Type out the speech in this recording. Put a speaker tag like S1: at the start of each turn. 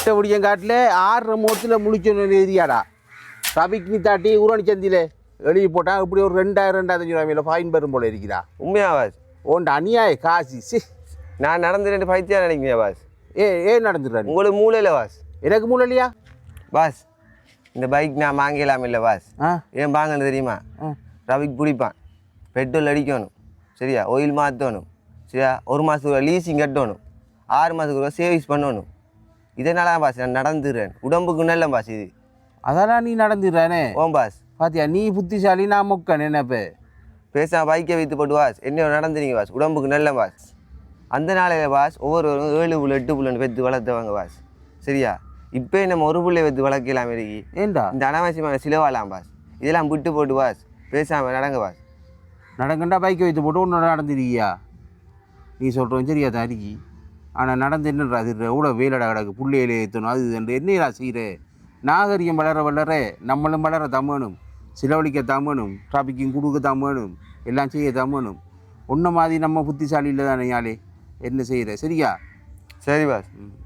S1: எட்ட விடியம் காட்டில் 6 மோத்தில் முழிச்ச ஏரியாடா டிராபிக் நீ தாட்டி ஊரணி சந்தியில் எழுதி போட்டால் இப்படி ஒரு 2000-2500 ஃபைன் பெறும் போல இருக்கிறா.
S2: உண்மையா பாஸ்?
S1: ஓண்ட அநியாய காசு சி.
S2: நான் நடந்து 2 பைத்தியம் நினைக்கிறேன் பாஸ்.
S1: ஏன் நடந்துடுறாரு
S2: உங்களுக்கு மூளையில் பாஸ்?
S1: எனக்கு மூளை இல்லையா
S2: பாஸ்? இந்த பைக் நான் வாங்கலாம் இல்லை பாஸ். ஏன் வாங்கன்னு தெரியுமா? டிராபிக் பிடிப்பான், பெட்ரோல் அடிக்கணும் சரியா, ஆயில் மாற்றணும் சரியா, 1 மாதத்துக்கு லீசிங் கட்டணும், 6 மாதத்துக்கு சேவிங்ஸ் பண்ணணும். இதனால பாஸ் நான் நடந்துடுறேன். உடம்புக்கு நல்ல பாஸ் இது.
S1: அதெல்லாம் நீ நடந்துடுறானே.
S2: ஓம் பாஸ்.
S1: பாத்தியா நீ புத்திசாலி நான் மொக்கன் என்னப்ப
S2: பேசாம பைக்கை வைத்து போட்டு பாஸ் என்ன நடந்துறீங்க பாஸ். உடம்புக்கு நல்ல பாஸ். அந்த நாளையில பாஸ் ஒவ்வொருவரும் 7 புள்ள 8 புள்ளன்னு வைத்து வளர்த்தவங்க பாஸ் சரியா. இப்போ நம்ம 1 புள்ளை வைத்து வளர்க்கலாம் இருக்கி.
S1: ஏண்டா
S2: இந்த அனாவசியமான சிலவாலாம் பாஸ். இதெல்லாம் விட்டு போட்டு பாஸ் பேசாமல் நடங்க பாஸ்.
S1: நடக்கண்டா பைக்கை வைத்து போட்டு ஒன்று நடந்துருக்கியா? நீ சொல்கிறோம் சரியா தான் இருக்கி. ஆனால் நடந்து என்னன்றா அது எவ்வளோ வேலடா கிடக்கு, புள்ளையில ஏற்றணும் அது இது என்னடா செய்கிற. நாகரிகம் வளர நம்மளும் வளர தம்மணும், சிலவழிக்க தம்மணும், டிராபிக்கும் கொடுக்க தம்மணும், எல்லாம் செய்ய தம்மணும். ஒன்றை மாதிரி நம்ம புத்திசாலி இல்லை தானே யாழே என்ன செய்கிற சரியா?
S2: சரி பாஸ்.